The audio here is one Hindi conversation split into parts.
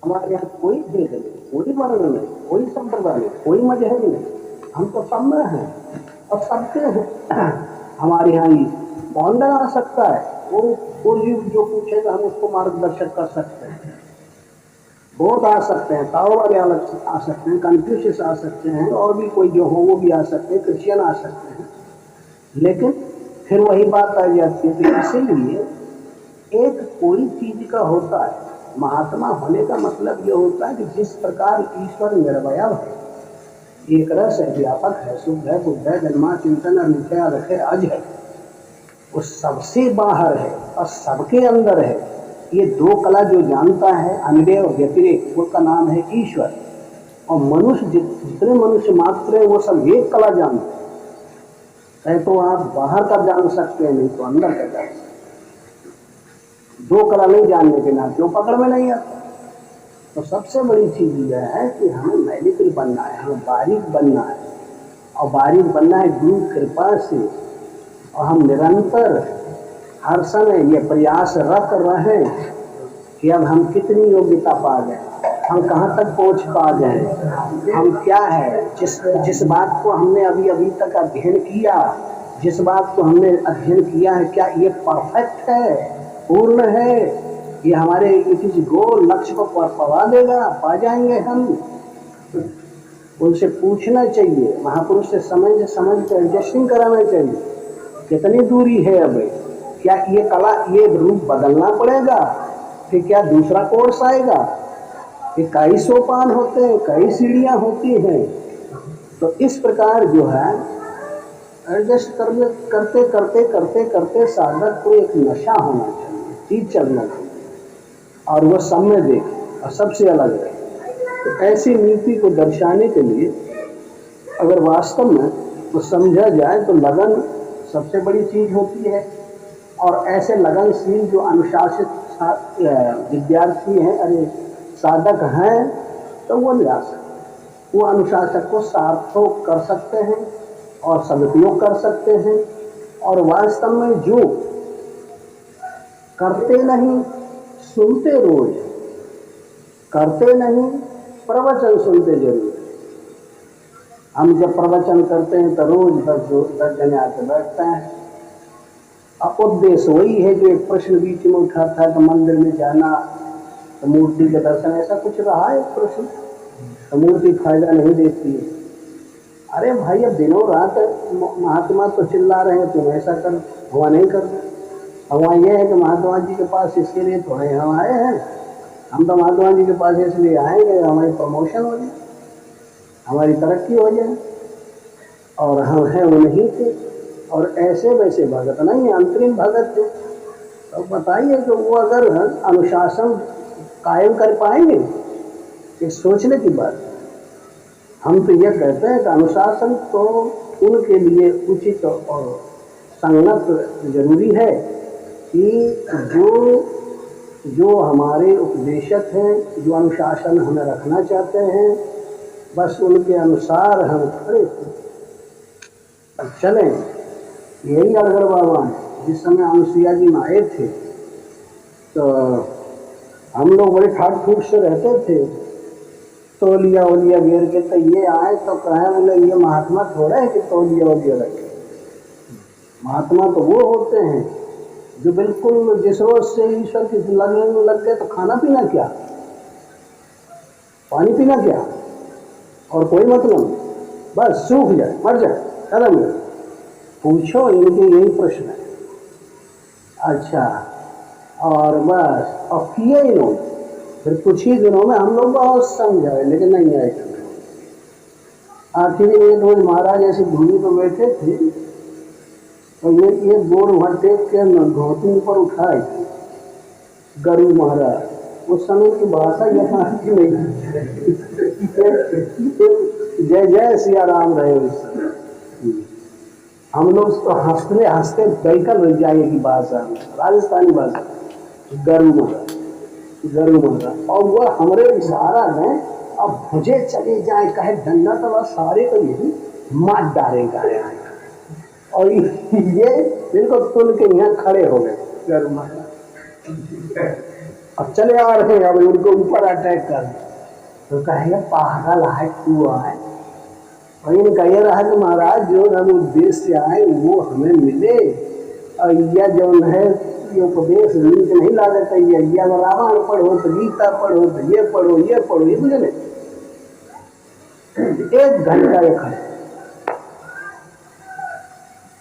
हमारे यहाँ कोई भेद नहीं, कोई वर्ण नहीं, कोई संप्रदाय नहीं, कोई मजहब नहीं, हम तो सब में हैं और सबके हैं। हमारे यहाँ ही कौन डरा सकता है? वो जीव जो पूछेगा हम उसको मार्गदर्शक कर सकते हैं। बहुत आ सकते हैं, ताओ वाले अलग आ सकते हैं, कन्फ्यूशियस आ सकते हैं, और भी कोई जो हो वो भी आ सकते हैं, क्रिश्चियन आ सकते हैं। लेकिन फिर वही बात आ जाती है कि इसीलिए एक कोई चीज का होता है। महात्मा होने का मतलब ये होता है कि जिस प्रकार ईश्वर निर्वयव है, एक रस है, व्यापक है, शुद्ध है, बुद्ध है, जन्मा चिंतन अनित्य रखे अज है, वो सबसे बाहर है और सबके अंदर है। ये दो कला जो जानता है, अन्वय और व्यतिरेक, उसका नाम है ईश्वर। और मनुष्य जितने मनुष्य मात्र है वो सब एक कला जानते हैं। तो आप बाहर का जान सकते हैं, नहीं तो अंदर का जान सकते हैं। दो कला नहीं जानने के नाते वो पकड़ में नहीं आता। तो सबसे बड़ी चीज यह है कि हमें मैलिकल बनना है, हमें बारीक बनना है, और बारीक बनना है गुरु कृपा से। और हम निरंतर हर समय ये प्रयासरत रहें कि अब हम कितनी योग्यता पा गए, हम कहाँ तक पहुँच पा गए, हम क्या है, जिस बात को हमने अभी तक अध्ययन किया, जिस बात को हमने अध्ययन किया है, क्या ये परफेक्ट है, पूर्ण है, ये हमारे इस गोल लक्ष्य को पा देगा, पा जाएंगे हम। उनसे पूछना चाहिए, महापुरुष से समझ के एडजस्टिंग कराना चाहिए, कितनी दूरी है अब, क्या ये कला, ये रूप बदलना पड़ेगा, फिर क्या दूसरा कोर्स आएगा, ये कई सोपान होते हैं, कई सीढ़ियां होती हैं। तो इस प्रकार जो है एडजस्ट करते करते करते करते साधक को एक नशा होना चाहिए, चीज चलना चाहिए, और वह सब में देखे और सबसे अलग है। तो ऐसी नीति को दर्शाने के लिए अगर वास्तव में तो समझा जाए तो लगन सबसे बड़ी चीज होती है। और ऐसे लगनशील जो अनुशासित विद्यार्थी हैं, अरे साधक हैं, तो वो ले आ सकते, वो अनुशासन को सार्थक कर सकते हैं और सदुपयोग कर सकते हैं। और वास्तव में जो करते नहीं, सुनते रोज, करते नहीं, प्रवचन सुनते जरूर। हम जब प्रवचन करते हैं तो रोज 10 जने आके बैठते हैं। अब उद्देश्य वही है जो एक प्रश्न बीच में उठा था तो मंदिर में जाना, तो मूर्ति के दर्शन, ऐसा कुछ रहा है प्रश्न, तो मूर्ति फायदा नहीं देती है। अरे भाई अब दिनों रात महात्मा तो चिल्ला रहे हैं, तुम ऐसा कर, हुआ नहीं कर रहे। हुआ यह है कि महात्मा जी के पास इसके लिए थोड़े हम आए हैं, हम तो महात्मा जी के पास इसलिए आएंगे हमारी प्रमोशन हो जाए, हमारी तरक्की हो जाए, और हम हैं उन्हीं के। और ऐसे वैसे भगत नहीं, अंतरिम भगत थे। तो बताइए कि वो अगर अनुशासन कायम कर पाएंगे, ये सोचने की बात। हम तो ये कहते हैं कि अनुशासन तो उनके लिए उचित और संगत जरूरी है कि जो हमारे उपदेशक हैं, जो अनुशासन हमें रखना चाहते हैं, बस उनके अनुसार हम खड़े चलें। यही अड़गड़ बाबा जिस समय अनुसुईया जी में आए थे तो हम लोग बड़े ठाट फूट से रहते थे, तौलिया वलिया घेर के, तो ये आए तो कहे बोले ये महात्मा थोड़ा है कि तौलिया वलिया रखे। महात्मा तो वो होते हैं जो बिल्कुल जिस रोज से ईश्वर की लगने में लग गए, तो खाना पीना क्या, पानी पीना क्या, और कोई मतलब, बस सूख जाए, मर जाए, खत्म है। पूछो, इनके यही प्रश्न है। अच्छा, और बस, और किए इन्होंने। फिर कुछ ही दिनों में हम लोग बहुत समझाए, लेकिन नहीं आए। आखिर एक रोज महाराज ऐसी भूमि पर बैठे थे, और ये गोड़ वहां टेक के धोती पर उठाए गरीब महाराज। उस समय की भाषा यहाँ की नहीं, जय जय सिया राम रहे उस समय। हम लोग तो हंसते हंसते बैठल रह जाए की भाषा, राजस्थानी भाषा, गरु महाराज। और वह हमरे इशारा में अब भुजे चले जाए, कहे डंडा तो वह सारे को यही मार डालेगा। और ये बिल्कुल तुल के यहाँ खड़े हो गए गरु महाराज। अब चले आ रहे हैं, अब उनके ऊपर अटैक कर, तो कहेगा पागल है क्यों आए। और इन कह रहा है कि महाराज जो हम उद्देश्य आए वो हमें मिले, और यह जो है ये उपदेश नीक नहीं लागत है, ये रामायण पढ़ो तो गीता पढ़ो तो ये पढ़ो ये बुझले 1 घंटा एक है।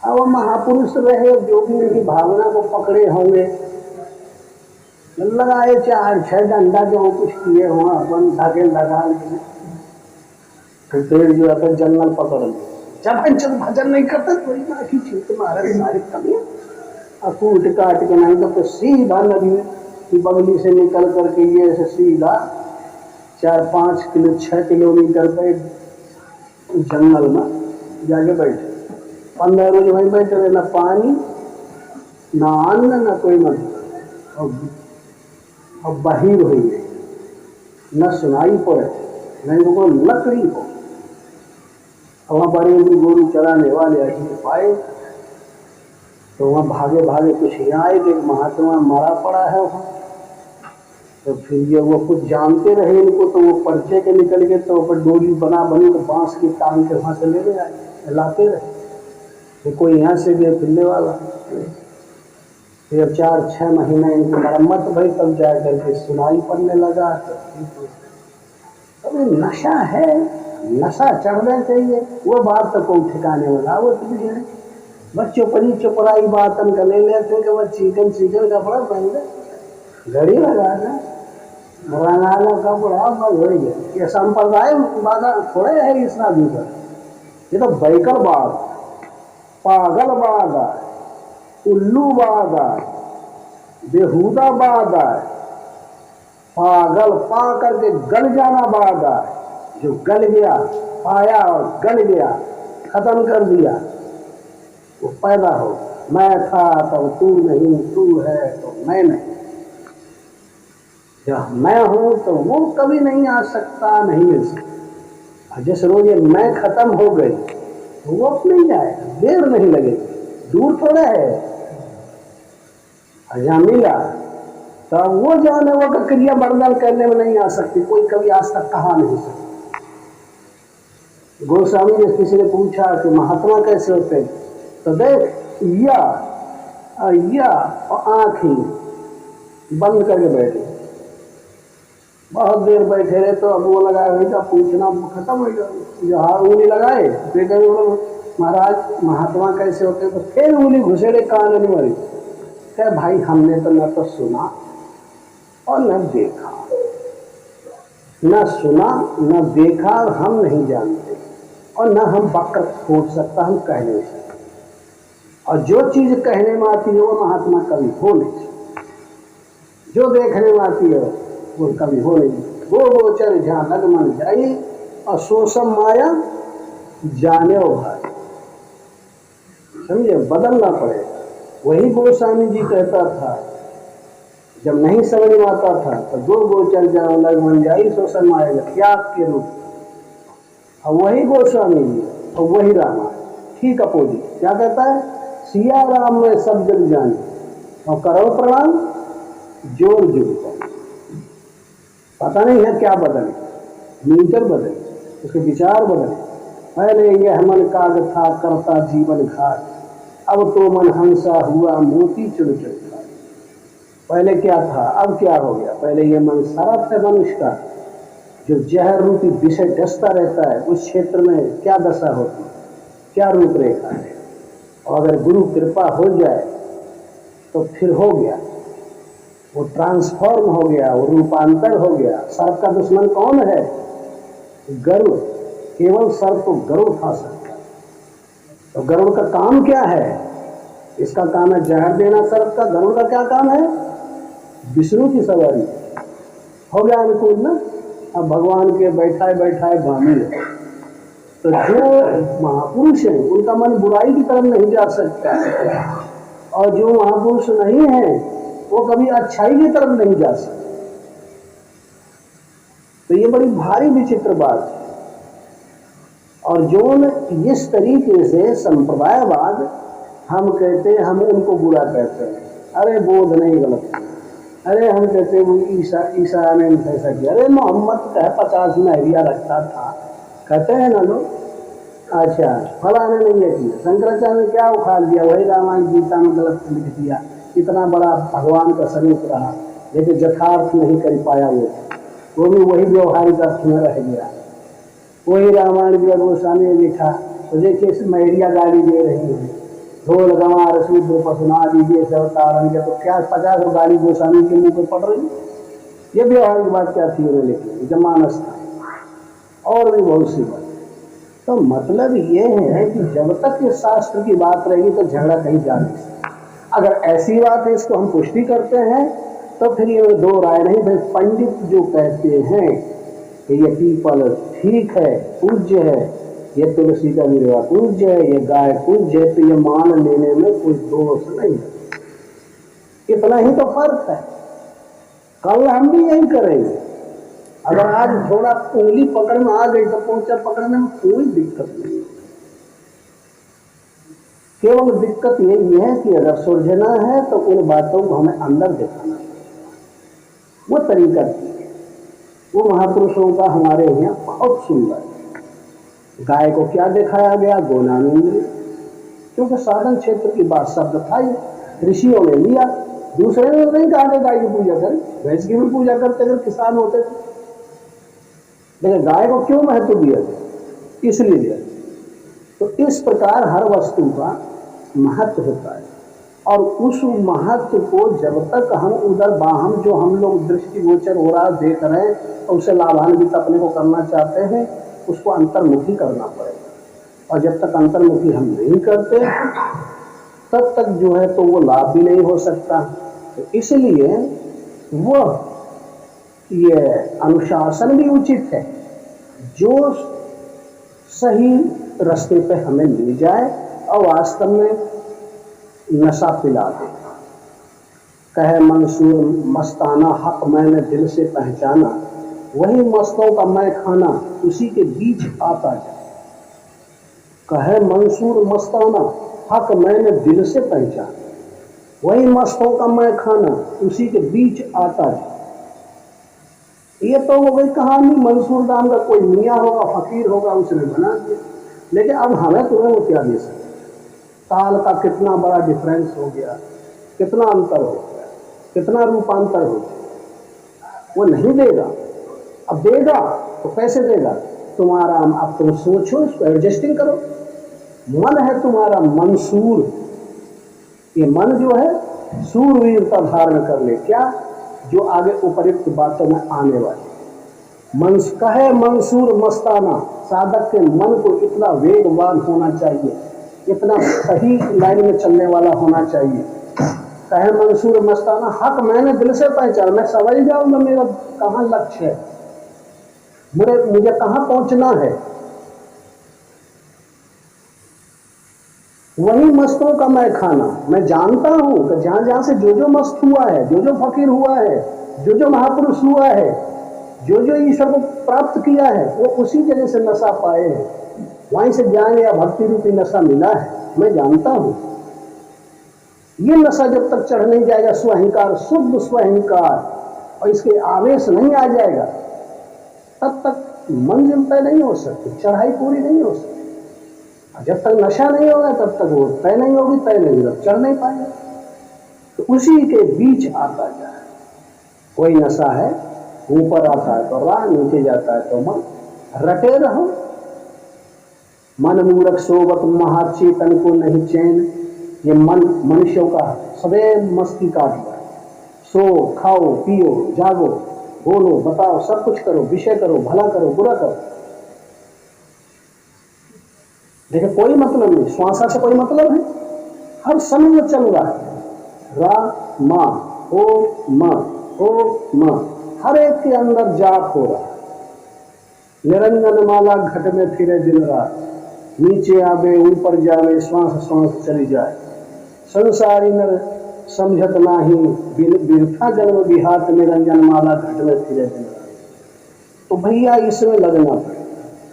अब महापुरुष रहे जो भी उनकी भावना को पकड़े होंगे, लगाए 4-6 डंडा जो कुछ किए हो अपन धागे लगा लिए, फिर पेड़ जो है जंगल पकड़ लिए, जब भजन नहीं करते तो बाकी चीज तुम्हारे सारी कमियां कूट काट के नहीं तो सीधा नदी की बगली से निकल करके ये ऐसे सीधा 4-5 किलो 6 किलोमीटर पे जंगल में जाके बैठे, 15 रोज वहीं बैठे रहे, ना पानी ना अन्न ना कोई मदद, और बहिर हुई है, न सुनाई पड़े नहीं को लकड़ी हो। वहाँ बड़े गोरू चराने वाले ऐसे पाए, तो वहाँ भागे भागे कुछ यहाँ आए कि महात्मा मरा पड़ा है वहाँ। तो फिर ये वो कुछ जानते रहे इनको, तो वो पर्चे के निकल गए, तो ऊपर डोरी बनी तो बांस की टांग के वहाँ से ले आए, लाते रहे, तो कोई यहाँ से भी फिरने वाला। फिर 4-6 महीने इनकी मरम्मत भई, तब जा करके सुनाई पड़ने लगा। तो नशा है, नशा चढ़ना चाहिए, वो बात तो कोई ठिकाने वाला वो तो भी है। बच्चों परी चुपराई बात का ले लेते कि वह चिकन कपड़ा पहन ले, घड़ी लगा ले, रंगाला कपड़ा बस हो गया। ये संप्रदाय बाधा थोड़े है इस आदमी पर, ये तो बैकर बाग, पागल बाग है, उल्लू बाग है, बेहुदा बाग है, पागल पा करके गल जाना बाग है, जो गल गया पाया और गल गया खत्म कर दिया वो पैदा हो। मैं था तब तू नहीं, तू है तो मैं नहीं, जब मैं हूं तो वो कभी नहीं आ सकता, नहीं मिल सकता। जिस रोज ये मैं खत्म हो गई तो वो अपने जाएगा, देर नहीं लगेगी, दूर थोड़ा है। जहाँ मिला तब वो जाने वो का क्रिया बर्दान करने में नहीं आ सकती, कोई कभी आज तक कहा नहीं सकता। गोस्वामी ने किसी ने पूछा कि महात्मा कैसे होते हैं, तो देख या आँखें बंद करके बैठे, बहुत देर बैठे रहे, तो अब वो लगाए हुए था पूछना खत्म हो गया, जो हाथ उंगली लगाए देखा महाराज महात्मा कैसे होते, तो फिर उंगली घुसेड़े कान नहीं मरी। क्या भाई हमने तो न तो सुना और न देखा, न सुना न देखा, हम नहीं जानते, और न हम वक्त खोज सकता, हम कह नहीं सकते। और जो चीज कहने में आती है वो महात्मा कभी हो नहीं सकता, जो देखने में आती है वो कभी हो नहीं। वो गोचर जहाँ लग मन जाई और सोसम माया जाने भाई, समझे, बदलना पड़ेगा। वही गोस्वामी जी कहता था, जब नहीं समझ में आता था तो दो गोचर जहाँ लग मन जाई सोसम माया त्याग के रूप, और वही गोस्वामी जी और वही रामायण ठीक अपोजिट। क्या कहता है, सिया राम में सब जग जाने और करो प्रणाम जोर जुड़ता। पता नहीं है क्या बदले, मीटर बदले, उसके विचार बदले। पहले यह मन काग था करता जीवन घाट, अब तो मन हंसा हुआ मोती चुन चुन। पहले क्या था अब क्या हो गया, पहले यह मन सरफ है मनुष्य का, जो जहर रूपी विषय डसता रहता है, उस क्षेत्र में क्या दशा होती, क्या रूपरेखा है। और अगर गुरु कृपा हो जाए तो फिर हो गया, वो ट्रांसफॉर्म हो गया, वो रूपांतर हो गया। सर्प का दुश्मन कौन है, गरुड़, केवल सर्प को गरुड़ खा सकता है। तो गरुड़ का काम क्या है, इसका काम है जहर देना सर्प का। गरुड़ का क्या काम है, विष्णु की सवारी। हो गया अनुकूल ना, अब भगवान के बैठाए बैठाए भामी। तो जो महापुरुष हैं उनका मन बुराई की तरफ नहीं जा सकता, और जो महापुरुष नहीं है वो कभी अच्छाई की तरफ नहीं जा सकता। तो ये बड़ी भारी विचित्र बात है। और जो इस तरीके से संप्रदायवाद हम कहते हैं, हम उनको बुरा कहते हैं, अरे बोध नहीं गलत, अरे हम कहते वो ईसा ने ऐसा किया, अरे मोहम्मद का 50 महरिया रखता था, कहते हैं ना लोग। अच्छा, फलाने ने ये किया, शंकराचार्य ने क्या उखाड़ दिया, वही रामायण गीता में गलत लिख दिया, इतना बड़ा भगवान का स्वरूप रहा लेकिन यथार्थ नहीं कर पाया वो भी वही व्यवहारिक अर्थ में रह गया। वही रामायण की गोस्वामी ने लिखा, तो देखिए इस मैरिया गाली दे रही है, ढोल गंवार सूत्र पसुना दीजिए सब तारण के, तो क्या 50 गाली गोस्वामी के मुंह पर पड़ रही। ये व्यवहारिक बात क्या थी उन्हें लिखी, जमानस था और भी बहुत सी बात। तो मतलब ये है कि जब तक ये शास्त्र की बात रहेगी तो झगड़ा कहीं जा नहीं सकता। अगर ऐसी बात है इसको हम पुष्टि करते हैं तो फिर ये दो राय नहीं। फिर पंडित जो कहते हैं कि ये पीपल ठीक है, पूज्य है, ये तुलसी का विरवा पूज्य है, ये गाय पूज्य है, तो ये मान लेने में कोई दोष नहीं है। इतना ही तो फर्क है। कल हम भी यही करेंगे। अगर आज थोड़ा उंगली पकड़ में आ गई तो पोंचा पकड़ने में कोई दिक्कत नहीं। केवल दिक्कत यही है कि अगर सुलझना है तो उन बातों को हमें अंदर दिखाना है। वो तरीका है, वो महापुरुषों का हमारे यहाँ बहुत सुंदर है। गाय को क्या दिखाया गया, गोनामिंद्र, क्योंकि साधन क्षेत्र की बात शब्द था, ये ऋषियों ने लिया। दूसरे ने नहीं कहा गाय की पूजा करें, भैंस की भी पूजा करते अगर किसान होते थे, लेकिन गाय को क्यों महत्व दिया गया, इसलिए दिया। तो इस प्रकार हर वस्तु का महत्व होता है और उस महत्व को जब तक हम उधर बाहम जो हम लोग दृष्टिगोचर हो रहा देख रहे हैं तो उसे लाभान्वित अपने को करना चाहते हैं, उसको अंतर्मुखी करना पड़ेगा। और जब तक अंतर्मुखी हम नहीं करते तब तक जो है तो वो लाभ भी नहीं हो सकता। तो इसलिए वह ये अनुशासन भी उचित है जो सही रास्ते पे हमें मिल जाए और वास्तव में नशा पिला दे। कहे मंसूर मस्ताना हक मैंने दिल से पहचाना, वही मस्तों का मैं खाना उसी के बीच आता जाए। कहे मंसूर मस्ताना हक मैंने दिल से पहचाना, वही मस्तों का मैं खाना उसी के बीच आता जाए। ये तो हो गई कहानी, मंसूर दाम का कोई मियाँ होगा, फकीर होगा, उसने बना दिया। लेकिन अब हमें तुम्हें वो क्या दे सकते, ताल का कितना बड़ा डिफरेंस हो गया, कितना अंतर हो गया, कितना रूपांतर हो गया। वो नहीं देगा, अब देगा तो कैसे देगा, तुम्हारा अब तुम सोचो, इसको एडजस्टिंग करो। मन है तुम्हारा मंसूर, ये मन जो है सूरवीरता धारण कर ले, क्या जो आगे उपयुक्त बातों में आने वाली। मन कहे मंसूर मस्ताना, साधक के मन को इतना वेगवान होना चाहिए, इतना सही लाइन में चलने वाला होना चाहिए। कहे मंसूर मस्ताना हक मैंने दिल से पहचाना, मैं समझ जाऊंगा मेरा कहाँ लक्ष्य है, मुझे कहाँ पहुंचना है। वही मस्तों का मैं खाना, मैं जानता हूं कि जहां जहां से जो मस्त हुआ है, जो फकीर हुआ है, जो महापुरुष हुआ है, जो ईश्वर को प्राप्त किया है, वो उसी जगह से नशा पाए हैं, वहीं से ज्ञान या भक्ति रूपी नशा मिला है, मैं जानता हूं। ये नशा जब तक चढ़ नहीं जाएगा, स्वअहंकार, शुद्ध स्वअहंकार, और इसके आवेश नहीं आ जाएगा, तब तक मंजिल तय नहीं हो सकती, चढ़ाई पूरी नहीं हो सकती। जब तक नशा नहीं होगा तब तक वो तय नहीं होगी, तय नहीं होगा, चढ़ नहीं पाएगा। तो उसी के बीच आता जाए। कोई नशा है, ऊपर आता है तो राह, नीचे जाता है तो मन, रटे रहो। मन मूर्ख सोवत महाचेतन को नहीं चैन, ये मन मनुष्यों का सदैव मस्ती काट रहा है। सो खाओ पियो जागो, बोलो बताओ, सब कुछ करो, विषय करो, भला करो बुरा करो, देखिए कोई मतलब नहीं, श्वासा से कोई मतलब है, हर समय में चल रहा है। रा मा ओ मा ओ मा, हर एक के अंदर जाप हो रहा है। निरंजन माला घट में फिरे दिन रात, नीचे आवे ऊपर जावे, श्वास श्वास चली जाए। संसारी नर समझत नाही, बिरथा जन्म बिहात, निरंजन माला घट में फिरे दिन रात। तो भैया इसमें लगना पड़ेगा,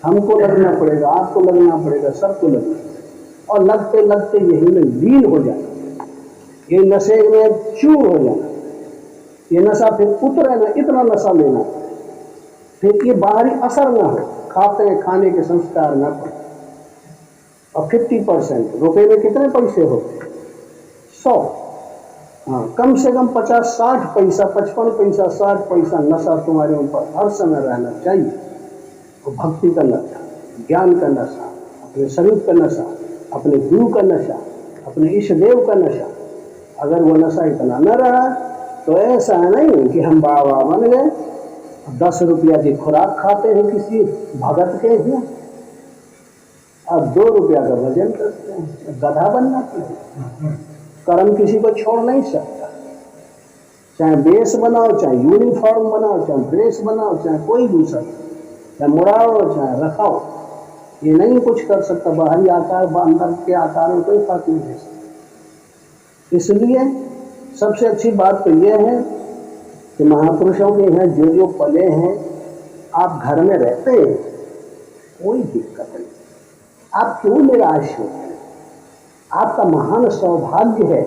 हमको लगना पड़ेगा, आपको लगना पड़ेगा, सबको लगना पड़ेगा। और लगते लगते यही में लीन हो जाना, ये नशे में चूर हो जाना। ये नशा फिर उतरे ना, इतना नशा लेना, फिर ये बाहरी असर ना हो, खाने के संस्कार ना पड़े। और 50% रुपए में कितने पैसे होते? 100। हाँ, कम से कम 50-60 पैसा, 55 पैसा, 60 पैसा नशा तुम्हारे ऊपर हर समय रहना चाहिए। तो भक्ति का नशा, ज्ञान का नशा, अपने स्वरूप का नशा, अपने गुरु का नशा, अपने इष्ट देव का नशा। अगर वो नशा इतना न रहा तो ऐसा नहीं कि हम बाबा बन गए, 10 रुपया की खुराक खाते हैं किसी भगत के यहाँ, अब 2 रुपया का भजन करते हैं। गधा बनना चाहिए। कर्म किसी को छोड़ नहीं सकता, चाहे बेस बनाओ, चाहे यूनिफॉर्म बनाओ, चाहे ड्रेस बनाओ, चाहे कोई दूसरा, चाहे मुड़ाओ चाहे रखाओ, ये नहीं कुछ कर सकता। बाहरी आकार अंदर के आकार में कोई फर्क नहीं दे सकता। इसलिए सबसे अच्छी बात तो यह है कि महापुरुषों के यहाँ जो जो पले हैं, आप घर में रहते हैं, कोई दिक्कत नहीं, आप क्यों निराश हो? आपका महान सौभाग्य है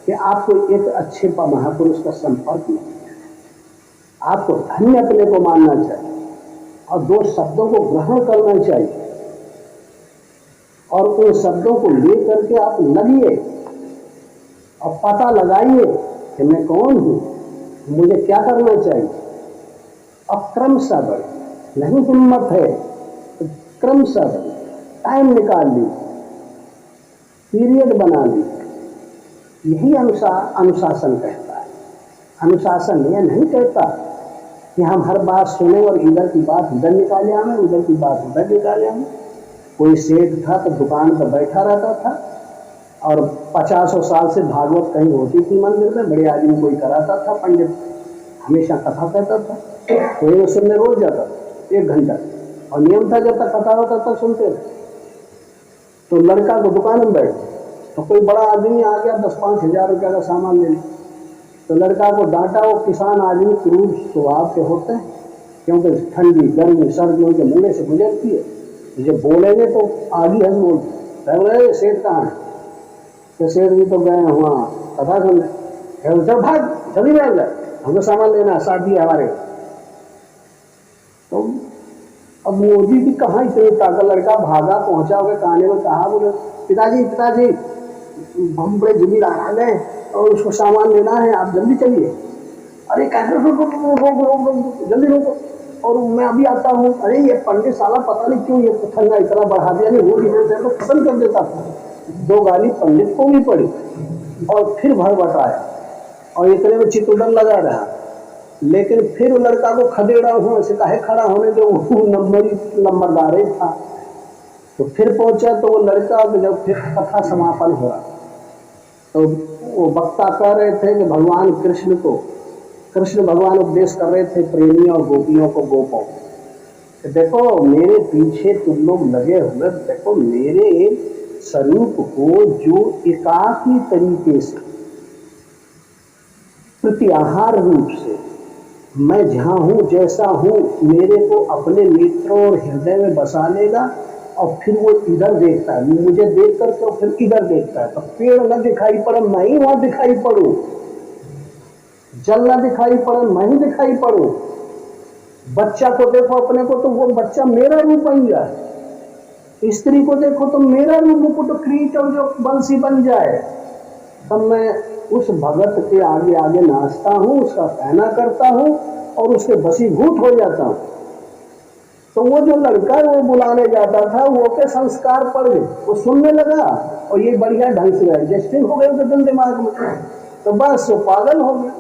कि आपको एक अच्छे महापुरुष का संपर्क मिला। आपको धन्य अपने को मानना चाहिए और 2 शब्दों को ग्रहण करना चाहिए, और उन शब्दों को लेकर के आप लगिए और पता लगाइए कि मैं कौन हूं, मुझे क्या करना चाहिए। और क्रमशः बढ़े, नहीं हिम्मत है तो क्रमशः बढ़े, टाइम निकाल ली, पीरियड बना ली। यही अनुशासन कहता है। अनुशासन यह नहीं कहता कि हम हर बात सुने और इधर की बात उधर निकाले आए, उधर की बात उधर निकाले आए। कोई सेठ था तो दुकान पर बैठा रहता था और 50 साल से भागवत कहीं होती थी मंदिर में, बड़े आदमी कोई कराता था, पंडित हमेशा कथा कहता था, कोई सुनने रोज जाता था 1 घंटा, और नियम था जब तक कथा होता तब सुनते थे। तो लड़का को दुकान में बैठ, तो कोई बड़ा आदमी आ गया 10-5 हजार रुपया का सामान लेने, तो लड़का को डांटा। वो किसान आदमी क्रूर स्वभाव के होते हैं, क्योंकि ठंडी गर्मी सर्दियों के मुंडे से गुजरती है, जब बोलेंगे तो आगे हंस बोलते, सेठ कहाँ है? तो सेठ भी तो गए वहाँ कथा सुनने, चल भाग जल्दी बैठ जाए, हमें सामान लेना, शादी है हमारे। तो अब मोदी भी कहाँ इतने ताकत, लड़का भागा पहुंचा होगा, कहानी में कहा, बोले पिताजी पिताजी हम बड़े जमींदार आ गए और उसको सामान लेना है, आप जल्दी चलिए। अरे कैसे जल्दी रोको, और मैं अभी आता हूँ। अरे ये पंडित साला पता नहीं क्यों ये ठंडा इतना बढ़ा दिया, नहीं वो तो खत्म कर देता था। 2 गाली पंडित को भी पड़ी और फिर भर बटाया, और इतने में चितुडन लगा रहा। लेकिन फिर लड़का को खदेड़ा, उसमें काहे खड़ा होने दो, नंबरदार ही था। तो फिर पहुंचा तो वो लड़का, जब फिर कथा समापन हुआ तो वो वक्ता कह रहे थे कि भगवान कृष्ण भगवान उपदेश कर रहे थे प्रेमी और गोपियों को, गोपों को, देखो मेरे पीछे तुम लोग लगे हुए, देखो मेरे स्वरूप को जो एकाकी तरीके से प्रत्याहार रूप से मैं जहाँ हूँ जैसा हूँ, मेरे को अपने नेत्रों और हृदय में बसा लेगा, और फिर वो इधर देखता है, मुझे देख कर तो फिर इधर देखता है। तो पेड़ न दिखाई पड़े मैं ही वहां दिखाई पड़ू, जल न दिखाई पड़े मैं ही दिखाई पड़ू, बच्चा को देखो अपने को तो वो बच्चा मेरा रूप बन जाए, स्त्री को देखो तो मेरा रूप को तो क्रीट और जो बंसी बन जाए। तब मैं उस भगत के आगे आगे नाचता हूँ, उसका कहना करता हूँ और उसके वशीभूत हो जाता हूँ। तो वो जो लड़का वो बुलाने जाता था, वो के संस्कार पड़ गए, वो सुनने लगा और ये बढ़िया ढंग से एडजस्टिंग हो गए उसके दिल दिमाग में, तो बस वो पागल हो गया।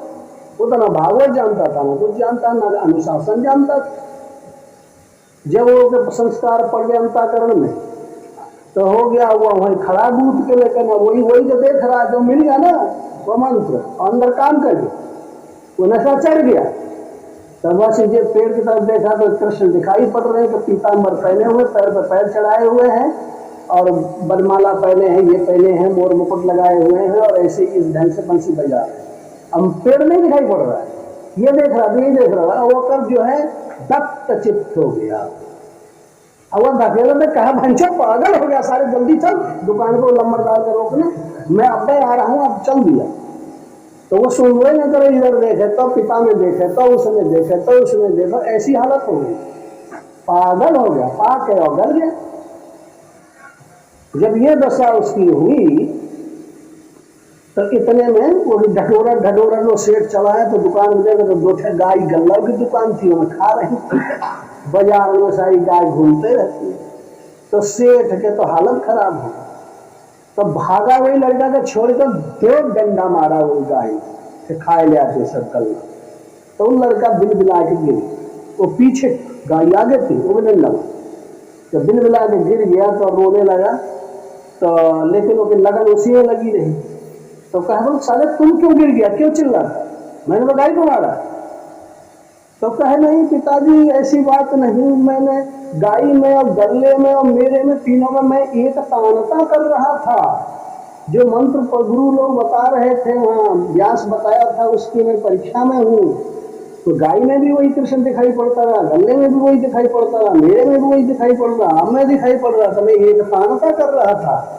वो तो ना भागवत जानता था, ना कुछ जानता, ना अनुशासन जानता था। जब वो संस्कार पड़ गए अंतःकरण में तो हो गया वो वही खड़ा बूथ के, लेकिन वही जो देख रहा जो मिल गया ना वो मंत्र अंदर काम कर गया, वो नशा चढ़ गया। तब बस ये पेड़ की तरफ देखा तो कृष्ण दिखाई पड़ रहे हैं, तो पीताम्बर पहने हुए, पैर पर पैर चढ़ाए हुए हैं और बरमाला पहने हैं, ये पहने हैं, मोर मुकुट लगाए हुए हैं, और ऐसे इस ढंग से बंसी बजा रहे हैं। अब पेड़ नहीं दिखाई पड़ रहा है, ये देख रहा था, ये देख रहा था, वो कर जो है दत्त चित्त हो गया। अब वो धकेला में कहा भंचा पागल हो गया, सारे जल्दी चल दुकान को लंबरदार के रोकने, मैं अब आ रहा हूँ, अब चल दिया। तो वो सुनवे न करे, इधर देखे तो पिता में देखे तो उसमें देखे तो उसमें देखो, ऐसी हालत हो गई, पागल हो गया, पाके और गल गया। जब ये दशा उसकी हुई तो इतने में वो ढटोरा ढटोरा लो सेठ चलाया, तो दुकान में देखो तो दो ठे गाय, गल्ला की दुकान थी, उन्हें खा रही थी, बाजार में सारी गाय घूमते रहती है। तो सेठ के तो हालत खराब हो, तो भागा वही लड़का के छोड़कर दो डंडा मारा वो गाय से, खाए ले आते सब गल्ला। तो वो लड़का बिल बिला के गिर, वो पीछे गाय आगे थी, वो भी डंडा मारा, तो बिल बिला के गिर गया तो रोने लगा। तो लेकिन वो लगन उसी में लगी रही। तो कहा बोल साले तुम क्यों गिर गया, क्यों चिल्ला, मैंने तो गाय को मारा। तो कहे नहीं पिताजी ऐसी बात नहीं, मैंने गाय में और गल्ले में और मेरे में तीनों में मैं एक तानता कर रहा था, जो मंत्र पर गुरु लोग बता रहे थे, वहाँ व्यास बताया था, उसकी मैं परीक्षा में हूँ। तो गाय में भी वही कृष्ण दिखाई पड़ता रहा, गल्ले में भी वही दिखाई पड़ता रहा, मेरे में भी वही दिखाई पड़ रहा, अब में दिखाई पड़ रहा था, मैं एक तानता कर रहा था,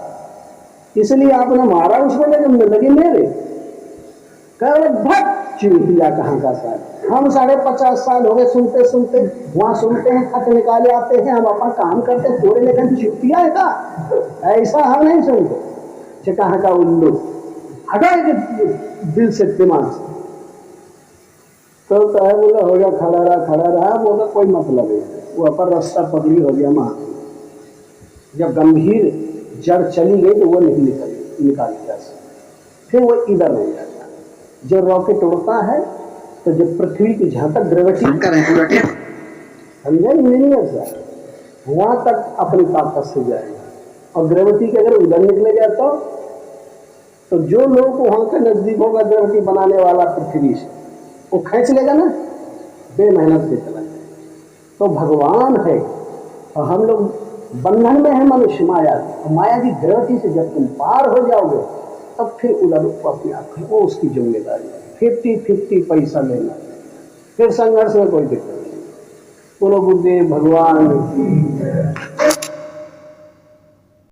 इसलिए आपने मारा उसको, लेकिन लगी मेरे। कह भट चिड़िया कहाँ का साल, हम 50 साल हो गए सुनते सुनते, वहां सुनते हैं खत निकाले आते हैं, हम अपना काम करते थोड़े, लेकिन छुट्टियां है का, ऐसा हम नहीं सुनते। कहाँ का उल्लू, हटाए दिल से दिमाग से। तो कहे बोला हो गया, खड़ा रहा, बोला कोई मतलब है, वो अपन रास्ता पगली हो गया माँ। जब गंभीर जड़ चली गई तो वो नहीं निकाली जा सकती, फिर वो इधर नहीं जाता। जो रॉकेट उड़ता है तो जब पृथ्वी की जहां तक ग्रेविटी समझे नहीं, वहां तक अपनी ताकत से जाएगा, और ग्रेविटी के अगर उधर निकलेगा तो जो लोग वहां के नजदीक होगा ग्रेविटी बनाने वाला पृथ्वी से, वो खींच लेगा ना, बेमेहनत से चला जाएगा। तो भगवान है और हम लोग बंधन में है मनुष्य माया, और माया की ग्रेविटी से जब तुम पार हो जाओगे तब फिर उधर अपने आप है, वो उसकी जिम्मेदारी है। 50-50 पैसा लेना, फिर संघर्ष में कोई दिक्कत नहीं। बोलो गुरुदेव भगवान की।